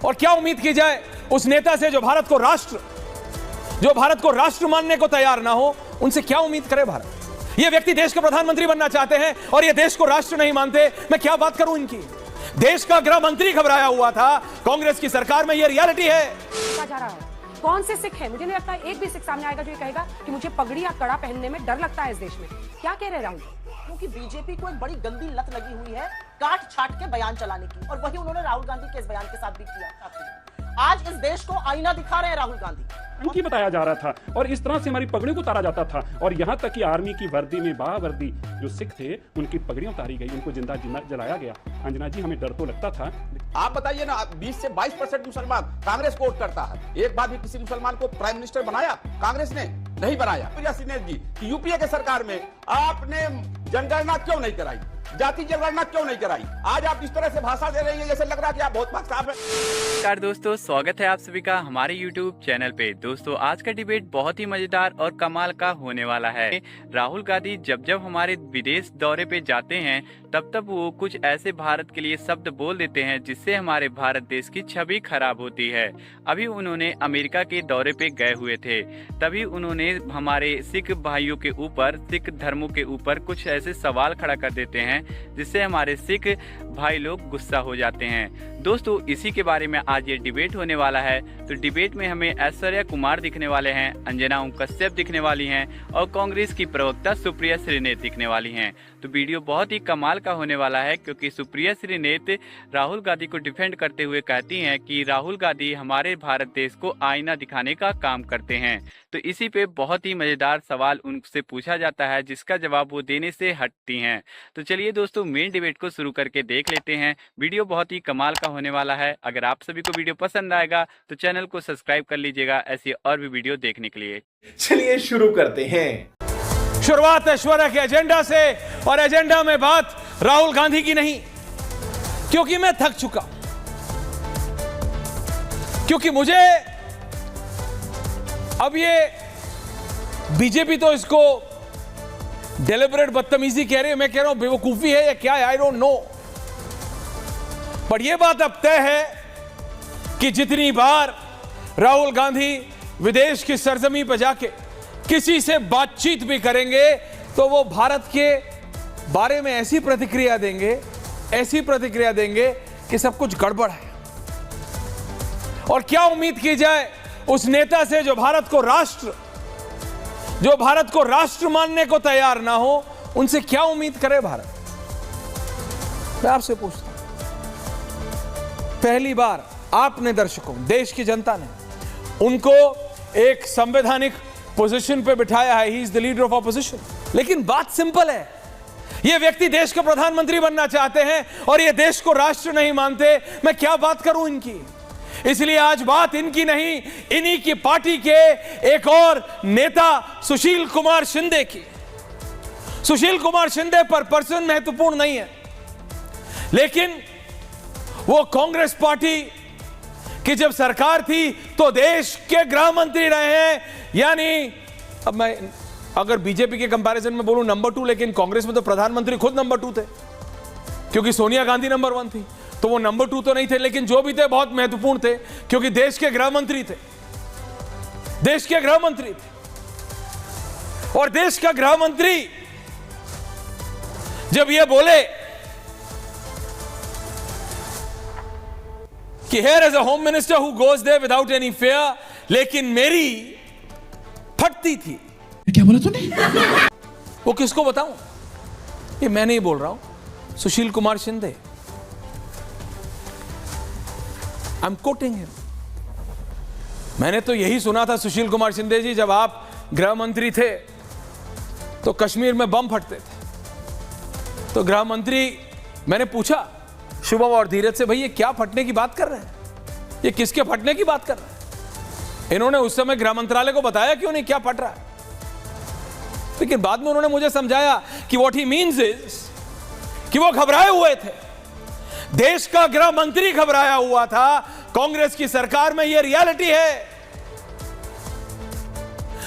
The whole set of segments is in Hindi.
और क्या उम्मीद की जाए उस नेता से जो भारत को राष्ट्र मानने को तैयार ना हो? उनसे क्या उम्मीद करे भारत? ये व्यक्ति देश के प्रधानमंत्री बनना चाहते हैं और ये देश को राष्ट्र नहीं मानते। मैं क्या बात करूं इनकी? देश का गृह मंत्री घबराया हुआ था कांग्रेस की सरकार में। ये रियलिटी है। जा रहा है कौन से सिख है? मुझे नहीं लगता एक भी सिख सामने आएगा जो ये कहेगा कि मुझे पगड़ी या कड़ा पहनने में डर लगता है इस देश में। क्या कह रहे राहुल? क्योंकि बीजेपी को एक बड़ी गंदी लत लगी हुई है काट छाट के बयान चलाने की, और वही उन्होंने राहुल गांधी के इस बयान के साथ भी किया। आज इस देश को आईना दिखा रहे हैं राहुल गांधी। उनकी बताया जा रहा था और इस तरह से हमारी पगड़ियों को उतारा जाता था, और यहाँ तक कि आर्मी की वर्दी में बावर्दी जो सिख थे उनकी पगड़ियां उतारी गई, उनको जिंदा जलाया गया। अंजना जी, हमें डर तो लगता था। आप बताइए ना, 20 से 22% मुसलमान कांग्रेस को वोट करता है। एक बार भी किसी मुसलमान को प्राइम मिनिस्टर बनाया कांग्रेस ने? नहीं बनाया। प्रिया सिन्हा जी, यूपीए के सरकार में आपने जनगणना क्यों नहीं कराई, जाति जनगणना क्यों नहीं कराई? आज आप इस तरह से भाषा दे रही है जैसे लग रहा है कि आप बहुत साफ है। नमस्कार दोस्तों, स्वागत है आप सभी का हमारे YouTube चैनल पे। दोस्तों, आज का डिबेट बहुत ही मजेदार और कमाल का होने वाला है। राहुल गांधी जब हमारे विदेश दौरे पे जाते हैं तब वो कुछ ऐसे भारत के लिए शब्द बोल देते हैं जिससे हमारे भारत देश की छवि खराब होती है। अभी उन्होंने अमेरिका के दौरे पे गए हुए थे, तभी उन्होंने हमारे सिख भाइयों के ऊपर, सिख धर्मों के ऊपर कुछ ऐसे सवाल खड़ा कर देते हैं जिससे हमारे सिख भाई लोग गुस्सा हो जाते हैं। दोस्तों, इसी के बारे में आज ये डिबेट होने वाला है। तो डिबेट में हमें ऐश्वर्या कुमार दिखने वाले हैं, अंजना कश्यप दिखने वाली हैं और कांग्रेस की प्रवक्ता सुप्रिया श्रीनेत दिखने वाली हैं। तो वीडियो बहुत ही कमाल का होने वाला है, क्योंकि सुप्रिया श्रीनेत राहुल गांधी को डिफेंड करते हुए कहती हैं कि राहुल गांधी हमारे भारत देश को आईना दिखाने का काम करते हैं। तो इसी पे बहुत ही मजेदार सवाल उनसे पूछा जाता है जिसका जवाब वो देने से हटती हैं। तो चलिए दोस्तों, मेन डिबेट को शुरू करके देख लेते हैं। वीडियो बहुत ही कमाल का होने वाला है। अगर आप सभी को वीडियो पसंद आएगा तो चैनल को सब्सक्राइब कर लीजिएगा ऐसी और भी वीडियो देखने के लिए। चलिए शुरू करते हैं। शुरुआत ऐश्वर्या के एजेंडा से, और एजेंडा में बात राहुल गांधी की नहीं, क्योंकि मैं थक चुका, क्योंकि मुझे अब ये बीजेपी तो इसको डेलिबरेट बदतमीजी कह रही है, मैं कह रहा हूं बेवकूफी है या क्या है, आई डोंट नो। पर यह बात अब तय है कि जितनी बार राहुल गांधी विदेश की सरजमी पर जाके किसी से बातचीत भी करेंगे तो वो भारत के बारे में ऐसी प्रतिक्रिया देंगे कि सब कुछ गड़बड़ है। और क्या उम्मीद की जाए उस नेता से जो भारत को राष्ट्र मानने को तैयार ना हो? उनसे क्या उम्मीद करे भारत? मैं आपसे पूछता हूं, पहली बार आपने दर्शकों, देश की जनता ने उनको एक संवैधानिक पोजीशन पे बिठाया है। He is the leader of opposition. लेकिन बात सिंपल है, ये व्यक्ति देश के प्रधानमंत्री बनना चाहते हैं और ये देश को राष्ट्र नहीं मानते। मैं क्या बात करूं इनकी? इसलिए आज बात इनकी नहीं, इन्हीं की पार्टी के एक और नेता सुशील कुमार शिंदे की। सुशील कुमार शिंदे पर पर्सन महत्वपूर्ण नहीं है, लेकिन वो कांग्रेस पार्टी की जब सरकार थी तो देश के गृह मंत्री रहे हैं। यानी अब मैं अगर बीजेपी के कंपैरिजन में बोलूं नंबर 2, लेकिन कांग्रेस में तो प्रधानमंत्री खुद नंबर 2 थे, क्योंकि सोनिया गांधी नंबर 1 थी। तो वो नंबर 2 तो नहीं थे, लेकिन जो भी थे बहुत महत्वपूर्ण थे, क्योंकि देश के गृह मंत्री थे। और देश का गृह मंत्री जब ये बोले कि here is a home minister who goes there without any fear, लेकिन मेरी फटती थी। क्या बोला तूने? वो किसको बताऊं? ये मैं नहीं बोल रहा हूं, Sushil Kumar Shinde. I am quoting him. मैंने तो यही सुना था सुशील कुमार शिंदे जी, जब आप गृह मंत्री थे तो कश्मीर में बम फटते थे। तो गृह मंत्री, मैंने पूछा शुभम और धीरज से, भाई ये क्या फटने की बात कर रहे हैं? ये किसके फटने की बात कर रहे हैं? इन्होंने उस समय गृह मंत्रालय को बताया क्यों नहीं क्या फट रहा है? लेकिन बाद में उन्होंने मुझे समझाया कि व्हाट ही मीन्स इज कि वो घबराए हुए थे। देश का गृह मंत्री घबराया हुआ था कांग्रेस की सरकार में। ये रियलिटी है।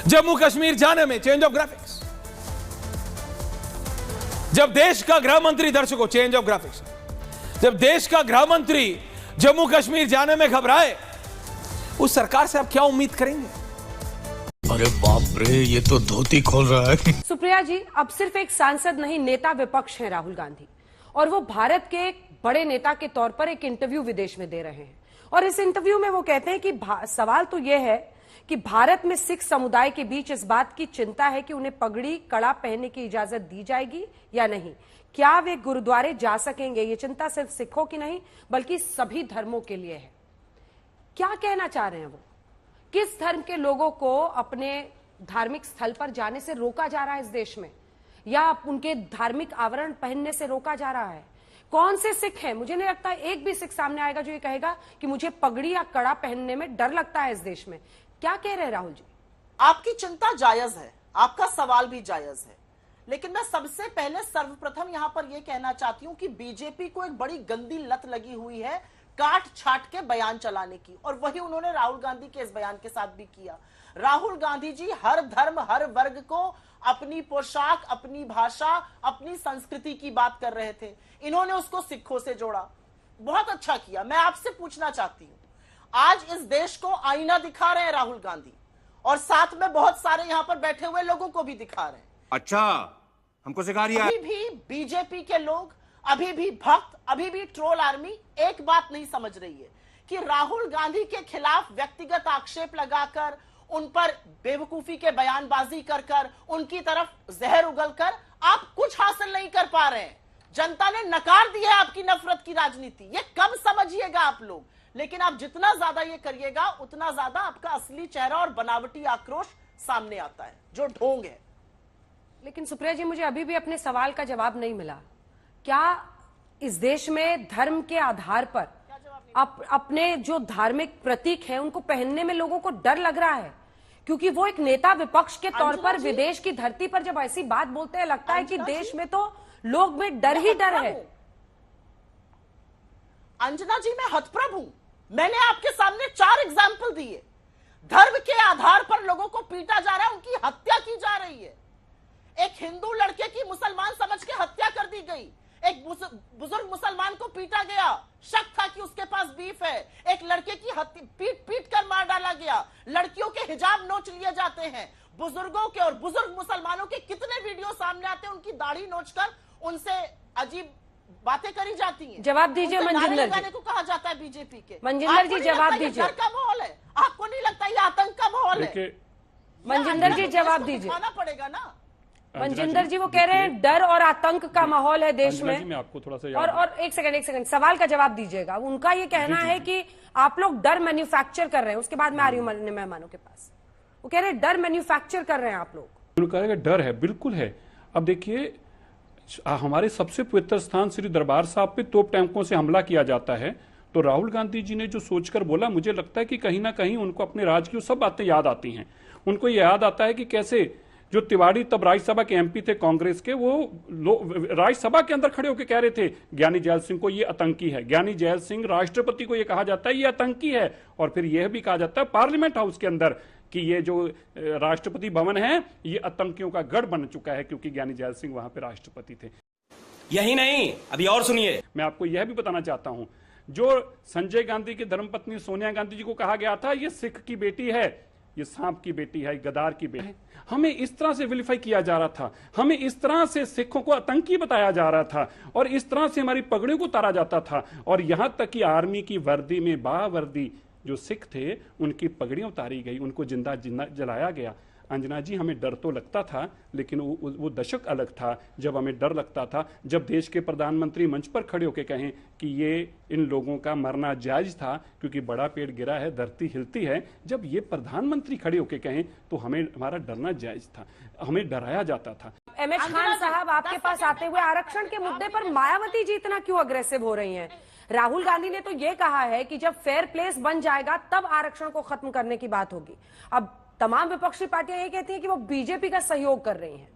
जम्मू कश्मीर जाने में चेंज ऑफ ग्राफिक्स, जब देश का गृह मंत्री, दर्शकों चेंज ऑफ ग्राफिक्स, जब देश का गृह मंत्री जम्मू कश्मीर जाने में घबराए, उस सरकार से आप क्या उम्मीद करेंगे? अरे बाप रे, ये तो धोती खोल रहा है। सुप्रिया जी, अब सिर्फ एक सांसद नहीं, नेता विपक्ष हैं राहुल गांधी, और वो भारत के एक बड़े नेता के तौर पर एक इंटरव्यू विदेश में दे रहे हैं। और इस इंटरव्यू में वो कहते हैं कि सवाल तो ये है कि भारत में सिख समुदाय के बीच इस बात की चिंता है कि उन्हें पगड़ी कड़ा पहनने की इजाजत दी जाएगी या नहीं, क्या वे गुरुद्वारे जा सकेंगे। ये चिंता सिर्फ सिखों की नहीं बल्कि सभी धर्मों के लिए है। क्या कहना चाह रहे हैं वो? किस धर्म के लोगों को अपने धार्मिक स्थल पर जाने से रोका जा रहा है इस देश में, या उनके धार्मिक आवरण पहनने से रोका जा रहा है? कौन से सिख हैं? मुझे नहीं लगता एक भी सिख सामने आएगा जो ये कहेगा कि मुझे पगड़ी या कड़ा पहनने में डर लगता है इस देश में। क्या कह रहे हैं राहुल जी? आपकी चिंता जायज है, आपका सवाल भी जायज है, लेकिन मैं सबसे पहले सर्वप्रथम यहां पर यह कहना चाहती हूं कि बीजेपी को एक बड़ी गंदी लत लगी हुई है काट छाट के बयान चलाने की, और वही उन्होंने राहुल गांधी के इस बयान के साथ भी किया। राहुल गांधी जी हर धर्म हर वर्ग को अपनी पोशाक, अपनी भाषा, अपनी संस्कृति की बात कर रहे थे, इन्होंने उसको सिखों से जोड़ा। बहुत अच्छा किया। मैं आपसे पूछना चाहती हूं, आज इस देश को आईना दिखा रहे हैं राहुल गांधी, और साथ में बहुत सारे यहां पर बैठे हुए लोगों को भी दिखा रहे हैं। अच्छा, हमको सिखा रही है। अभी भी बीजेपी के लोग, अभी भी भक्त, अभी भी ट्रोल आर्मी एक बात नहीं समझ रही है कि राहुल गांधी के खिलाफ व्यक्तिगत आक्षेप लगाकर, उन पर बेवकूफी के बयानबाजी कर उनकी तरफ जहर उगलकर आप कुछ हासिल नहीं कर पा रहे हैं। जनता ने नकार दी है आपकी नफरत की राजनीति। ये कब समझिएगा आप लोग, लेकिन आप जितना ज्यादा ये करिएगा उतना ज्यादा आपका असली चेहरा और बनावटी आक्रोश सामने आता है, जो ढोंग है। लेकिन सुप्रिया जी, मुझे अभी भी अपने सवाल का जवाब नहीं मिला। क्या इस देश में धर्म के आधार पर अपने जो धार्मिक प्रतीक हैं उनको पहनने में लोगों को डर लग रहा है? क्योंकि वो एक नेता विपक्ष के तौर पर विदेश की धरती पर जब ऐसी बात बोलते हैं, लगता है कि देश में तो लोग में डर ही डर है। अंजना जी, मैं हतप्रभ हूं। मैंने आपके सामने 4 एग्जाम्पल दिए। धर्म के आधार पर लोगों को पीटा जा रहा है, उनकी हत्या की जा रही है। एक हिंदू लड़के की मुसलमान समझ के हत्या कर दी गई। एक बुजुर्ग मुसलमान को पीटा गया, शक था कि उसके पास बीफ है। एक लड़के की पीट कर मार डाला गया। लड़कियों के हिजाब नोच लिए जाते हैं। बुजुर्गों के और बुजुर्ग मुसलमानों के कितने वीडियो सामने आते हैं, उनकी दाढ़ी नोचकर उनसे अजीब बातें करी जाती हैं। जवाब दीजिए मंजिंदर जी। को कहा जाता है बीजेपी के। मंजिंदर जी जवाब दीजिए। डर का माहौल है, आपको नहीं लगता ये आतंक का माहौल है? मंजिंदर जी जवाब दीजिए। खाना पड़ेगा ना। मंजिंदर जी वो कह रहे हैं डर और आतंक का माहौल है देश में। मैं आपको थोड़ा सा और एक सेकंड सवाल का जवाब दीजिएगा। उनका ये कहना है कि आप लोग डर मैन्युफैक्चर कर रहे हैं। उसके बाद मैं आ रही हूँ मेहमानों के पास। वो कह रहे हैं डर मैन्युफैक्चर कर रहे हैं आप लोग। कहेगा डर है, बिल्कुल है। अब देखिए, हमारे सबसे पवित्र स्थान श्री दरबार साहब पे तोप टैंकों से हमला किया जाता है, तो राहुल गांधी जी ने जो सोचकर बोला, मुझे लगता है कि कहीं ना कहीं उनको अपने राज्य की सब बातें याद आती हैं। उनको याद आता है कि कैसे जो तिवाड़ी तब राज्यसभा के एमपी थे कांग्रेस के, वो राज्यसभा के अंदर खड़े होकर कह रहे थे ज्ञानी जैल सिंह को ये आतंकी है। ज्ञानी जैल सिंह राष्ट्रपति को ये कहा जाता है ये आतंकी है, और फिर यह भी कहा जाता है पार्लियामेंट हाउस के अंदर कि ये जो राष्ट्रपति भवन है ये आतंकियों का गढ़ बन चुका है, क्योंकि ज्ञानी जैल सिंह वहां पे राष्ट्रपति थे। यही नहीं, अभी और सुनिए। मैं आपको यह भी बताना चाहता हूं, जो संजय गांधी की धर्मपत्नी सोनिया गांधी जी को कहा गया था ये सिख की बेटी है, ये सांप की बेटी है, गद्दार की बेटी है, हमें इस तरह से विलिफाई किया जा रहा था, हमें इस तरह से सिखों को आतंकी बताया जा रहा था, और इस तरह से हमारी पगड़ियों को उतारा जाता था। और यहां तक कि आर्मी की वर्दी में बावर्दी जो सिख थे उनकी पगड़ियां उतारी गई, उनको जिंदा जलाया गया। अंजना जी, हमें डर तो लगता था, लेकिन वो दशक अलग था जब हमें डर लगता था, जब देश के प्रधानमंत्री मंच पर खड़े होकर कहें कि ये इन लोगों का मरना जायज था क्योंकि बड़ा पेड़ गिरा है, धरती हिलती है। जब ये प्रधानमंत्री खड़े होकर कहें तो हमारा डरना जायज था, हमें डराया जाता था। एमएच खान साहब, आपके पास आते हुए आरक्षण के मुद्दे पर मायावती जी इतना क्यों अग्रेसिव हो रही हैं? राहुल गांधी ने तो ये कहा है कि जब फेयर प्लेस बन जाएगा तब आरक्षण को खत्म करने की बात होगी। अब तमाम विपक्षी पार्टियां ये कहती हैं कि वो बीजेपी का सहयोग कर रही हैं।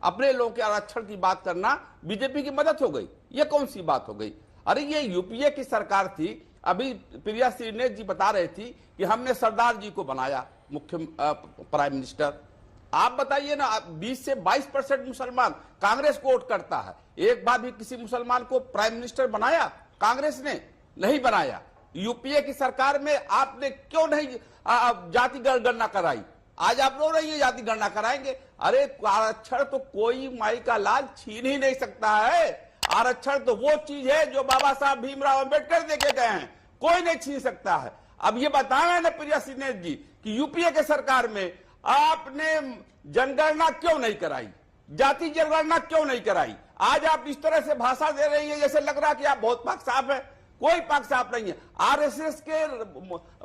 अपने लोगों के आरक्षण की बात करना बीजेपी की मदद हो गई, ये कौन सी बात हो गई? अरे ये यूपीए की सरकार थी। अभी प्रिया श्रीनेश जी बता रहे थी कि हमने सरदार जी को बनाया मुख्य प्राइम मिनिस्टर। आप बताइए ना, 20 से 22% मुसलमान कांग्रेस को वोट करता है। एक बार भी किसी मुसलमान को प्राइम मिनिस्टर बनाया कांग्रेस ने? नहीं बनाया? यूपीए की सरकार में आपने क्यों नहीं जाति गणना कराई? आज आप रो रही है जाति गणना कराएंगे। अरे आरक्षण तो कोई माई का लाल छीन ही नहीं सकता है। आरक्षण तो वो चीज है जो बाबा साहब भीमराव अंबेडकर देके गए हैं, कोई नहीं छीन सकता है। अब ये बताना है ना प्रिया सिन्हा जी कि यूपीए के सरकार में आपने जनगणना क्यों नहीं कराई, जाति जनगणना क्यों नहीं कराई? आज आप इस तरह से भाषा दे रही है जैसे लग रहा कि आप बहुत पक्ष साफ है। कोई पक्ष साफ नहीं है। आरएसएस के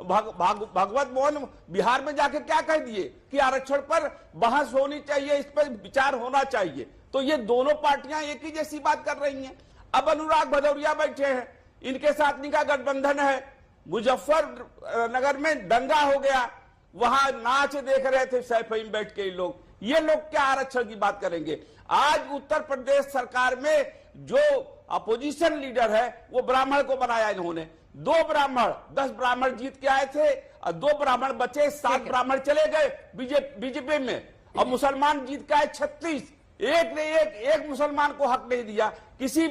भगवत मोहन बिहार में जाके क्या कह दिए कि आरक्षण पर बहस होनी चाहिए, इस पर विचार होना चाहिए। तो ये दोनों पार्टियां एक ही जैसी बात कर रही हैं। अब अनुराग भदौरिया बैठे हैं, इनके साथ इनका गठबंधन है। मुजफ्फरनगर में दंगा हो गया, वहां नाच देख रहे थे सैफईम बैठ के लोग। ये लोग क्या आरक्षण की बात करेंगे? आज उत्तर प्रदेश सरकार में जो अपोजिशन लीडर है वो ब्राह्मण को बनाया इन्होंने। 2 ब्राह्मण 10 ब्राह्मण जीत के आए थे और 2 ब्राह्मण बचे, 7 ब्राह्मण चले गए बीजेपी में और मुसलमान जीत के आए 36। एक ने एक मुसलमान को हक नहीं दिया, किसी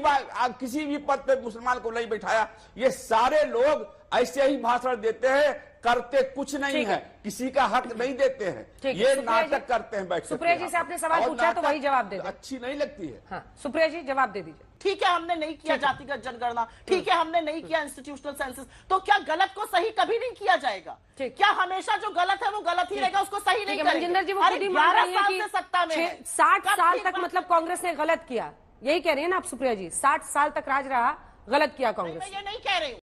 भी पद पे मुसलमान को नहीं बैठाया। ये सारे लोग ऐसे ही भाषण देते हैं, करते कुछ नहीं है, किसी का हक नहीं देते हैं, ये नाटक करते हैं। बैठ सुप्रिया जी से आपने सवाल पूछा तो वही जवाब दे दो। अच्छी नहीं लगती है। हाँ, सुप्रिया जी जवाब दे दीजिए। ठीक है, हमने नहीं किया जातिगत जनगणना, ठीक है, हमने नहीं किया इंस्टीट्यूशनल सेंसस, तो क्या गलत को सही कभी नहीं किया जाएगा? क्या हमेशा जो गलत है वो गलत ही रहेगा, उसको सही नहीं करेंगे? मनजिंदर जी वो खुद ही मान रही हैं कि सत्ता में 60 साल तक मतलब कांग्रेस ने गलत किया, यही कह रही है ना आप सुप्रिया जी? 60 साल तक राज रहा, गलत किया कांग्रेस। मैं ये नहीं कह रही हूँ।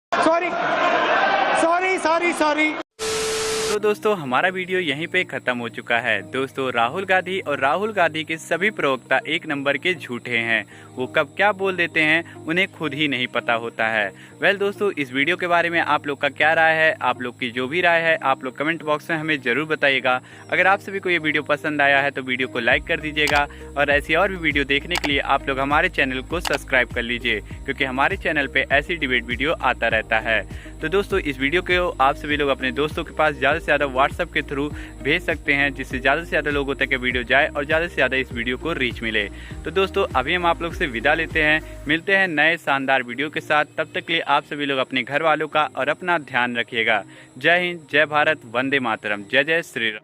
सॉरी। तो दोस्तों हमारा वीडियो यहीं पे खत्म हो चुका है। दोस्तों राहुल गांधी और राहुल गांधी के सभी प्रवक्ता एक नंबर के झूठे हैं। वो कब क्या बोल देते हैं उन्हें खुद ही नहीं पता होता है। वेल दोस्तों, इस वीडियो के बारे में आप लोग का क्या राय है? आप लोग की जो भी राय है आप लोग कमेंट बॉक्स में हमें जरूर बताइएगा। अगर आप सभी को ये वीडियो पसंद आया है तो वीडियो को लाइक कर दीजिएगा और ऐसी और भी वीडियो देखने के लिए आप लोग हमारे चैनल को सब्सक्राइब कर लीजिए, क्योंकि हमारे चैनल पे ऐसी डिबेट वीडियो आता रहता है। तो दोस्तों इस वीडियो को आप सभी लोग अपने दोस्तों के पास ज़्यादा से ज़्यादा व्हाट्सएप के थ्रू भेज सकते हैं, जिससे ज़्यादा से ज़्यादा लोगों तक ये वीडियो जाए और ज़्यादा से ज़्यादा इस वीडियो को रीच मिले। तो दोस्तों अभी हम आप लोग से विदा लेते हैं, मिलते हैं नए शानदार वीडियो के साथ। तब तक के लिए आप सभी लोग अपने घर वालों का और अपना ध्यान रखिएगा। जय हिंद, जय भारत, वंदे मातरम, जय जय श्री राम।